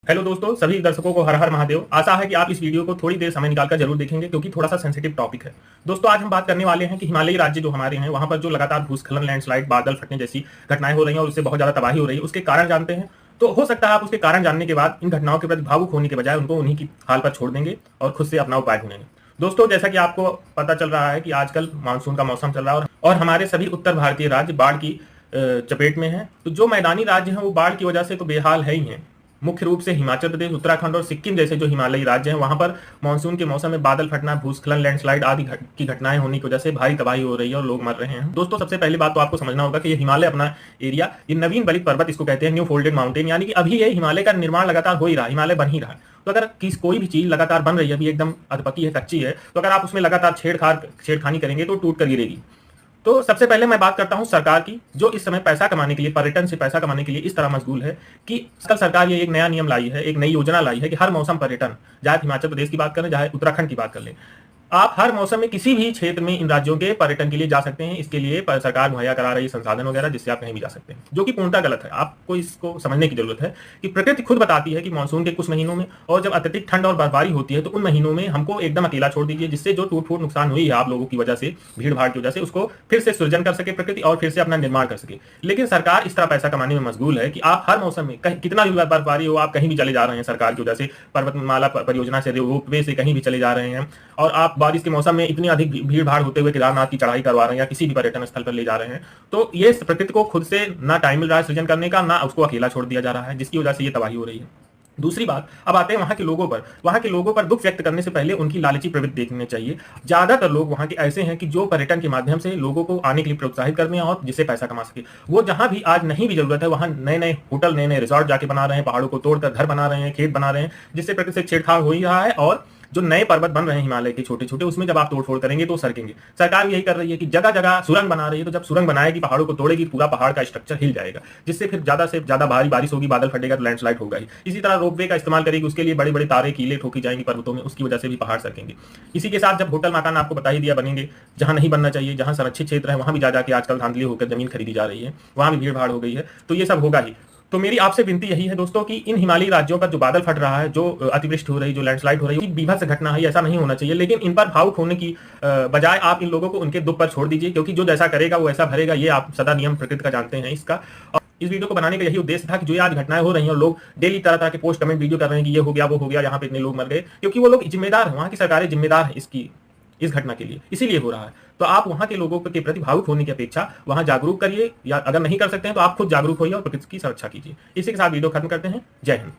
Hello दोस्तों, सभी दर्शकों को हर हर महादेव। आशा है कि आप इस वीडियो को थोड़ी देर समय निकालकर जरूर देखेंगे क्योंकि थोड़ा सा सेंसिटिव टॉपिक है। दोस्तों, आज हम बात करने वाले हैं कि हिमालयी राज्य जो हमारे हैं वहां पर जो लगातार भूस्खलन, लैंडस्लाइड, बादल फटने जैसी घटनाएं हो रही हैं और उससे बहुत ज्यादा तबाही हो रही है, उसके कारण जानते हैं। तो हो सकता है आप उसके कारण जानने के बाद इन घटनाओं के प्रति भावुक होने के बजाय उनको उन्हीं की हाल पर छोड़ देंगे और खुद से अपना उपाय ढूंढेंगे। दोस्तों, जैसा कि आपको पता चल रहा है कि आजकल मानसून का मौसम चल रहा है और हमारे सभी उत्तर भारतीय राज्य बाढ़ की चपेट में हैं। तो जो मैदानी राज्य हैं वो बाढ़ की वजह से तो बेहाल है ही हैं। मुख्य रूप से हिमाचल प्रदेश, उत्तराखंड और सिक्किम जैसे जो हिमालयी राज्य हैं वहां पर मानसून के मौसम में बादल फटना, भूस्खलन, लैंडस्लाइड आदि की घटनाएं होने की वजह से भारी तबाही हो रही है और लोग मर रहे हैं। दोस्तों, सबसे पहली बात तो आपको समझना होगा कि ये हिमालय अपना एरिया, ये नवीन बलित पर्वत इसको कहते हैं, न्यू फोल्डेड माउंटेन, यानी कि अभी ये हिमालय का निर्माण लगातार हो ही रहा, हिमालय बन ही रहा है। तो अगर कोई भी चीज लगातार बन रही है, अभी एकदम अधपकी है, कच्ची है, तो अगर आप उसमें लगातार छेड़खानी करेंगे तो टूट कर गिरेगी। तो सबसे पहले मैं बात करता हूं सरकार की, जो इस समय पैसा कमाने के लिए, पर्यटन से पैसा कमाने के लिए इस तरह मशगूल है कि कल सरकार ये एक नया नियम लाई है, एक नई योजना लाई है कि हर मौसम पर्यटन, चाहे हिमाचल प्रदेश की बात करें, चाहे उत्तराखंड की बात कर लें, आप हर मौसम में किसी भी क्षेत्र में इन राज्यों के पर्यटन के लिए जा सकते हैं। इसके लिए सरकार मुहैया करा रही है संसाधन वगैरह, जिससे आप कहीं भी जा सकते हैं, जो कि पूर्णतः गलत है। आपको इसको समझने की जरूरत है कि प्रकृति खुद बताती है कि मानसून के कुछ महीनों में और जब अत्यधिक ठंड और बर्फबारी होती है तो उन महीनों में हमको एकदम अकेला छोड़ दीजिए, जिससे जो टूट फूट नुकसान हुई है आप लोगों की वजह से, भीड़ भाड़ की वजह से, उसको फिर से सृजन कर सके प्रकृति और फिर से अपना निर्माण कर सके। लेकिन सरकार इस तरह पैसा कमाने में मशगूल है कि आप हर मौसम में कितना भी बर्फबारी हो, आप कहीं भी चले जा रहे हैं सरकार की वजह से, पर्वतमाला परियोजना से, रोपवे से कहीं भी चले जा रहे हैं, और आप बारिश के मौसम में इतनी अधिक भीड़ भाड़ होते हुए केदारनाथ की चढ़ाई करवा रहे हैं या किसी भी पर्यटन स्थल पर ले जा रहे हैं, तो ये प्रकृति को खुद से ना टाइम मिल रहा है सृजन करने का, ना उसको अकेला छोड़ दिया जा रहा है, जिसकी वजह से ये तबाही हो रही है। दूसरी बात, अब आते हैं वहां के लोगों पर। वहां के लोगों पर दुख व्यक्त करने से पहले उनकी लालची प्रवृत्ति देखनी चाहिए। ज्यादातर लोग वहां के ऐसे हैं कि जो पर्यटन के माध्यम से लोगों को आने के लिए प्रोत्साहित करते हैं और जिससे पैसा कमा सके। वो जहां भी आज नहीं भी जरूरत है वहां नए नए होटल, नए नए रिजॉर्ट जाके बना रहे हैं, पहाड़ों को तोड़कर घर बना रहे हैं, खेत बना रहे हैं, जिससे प्रकृति से छेड़छाड़ हो ही रहा है। और जो नए पर्वत बन रहे हैं हिमालय के छोटे छोटे, उसमें जब आप तोड़फोड़ करेंगे तो सरकेंगे। सरकार यही कर रही है कि जगह जगह सुरंग बना रही है, तो जब सुरंग बनाएगी, पहाड़ों को तोड़ेगी, पूरा पहाड़ का स्ट्रक्चर हिल जाएगा, जिससे फिर ज्यादा से ज्यादा भारी बारिश होगी, बादल फटेगा तो लैंडस्लाइड होगा ही। इसी तरह रोपवे का इस्तेमाल करेगी, उसके लिए बड़े बड़े तारे कीले ठोकी जाएंगी पर्वतों में, उसकी वजह से भी पहाड़ सरकेंगे। इसी के साथ जब होटल मकान आपको बता ही दिया बनेंगे, जहां नहीं बनना चाहिए, जहां संरक्षित क्षेत्र है, वहां भी जा जाके आजकल धांधली होकर जमीन खरीदी जा रही है, वहां भी भीड़ भाड़ हो गई है, तो ये सब होगा ही। तो मेरी आपसे विनती यही है दोस्तों कि इन हिमालयी राज्यों पर जो बादल फट रहा है, जो अतिवृष्टि हो रही है, जो लैंडस्लाइड हो रही है, बीभत्स घटना है, ऐसा नहीं होना चाहिए। लेकिन इन पर भावुक होने की बजाय आप इन लोगों को उनके दुख पर छोड़ दीजिए, क्योंकि जो जैसा करेगा वो ऐसा भरेगा, ये आप सदा नियम प्रकृति का जानते हैं इसका। और इस वीडियो को बनाने का यही उद्देश्य था कि जो ये आज घटनाएं हो रही हैं और लोग डेली तरह तरह के पोस्ट कमेंट वीडियो कर रहे हैं कि ये हो गया, वो हो गया, यहाँ पे इतने लोग मर गए, क्योंकि वो लोग जिम्मेदार हैं, वहां की सरकारें जिम्मेदार है इस घटना के लिए, इसीलिए हो रहा है। तो आप वहां के लोगों के प्रति भावुक होने की अपेक्षा वहां जागरूक करिए, या अगर नहीं कर सकते हैं तो आप खुद जागरूक होइए और प्रकृति की सुरक्षा कीजिए। इसी के साथ वीडियो खत्म करते हैं। जय हिंद।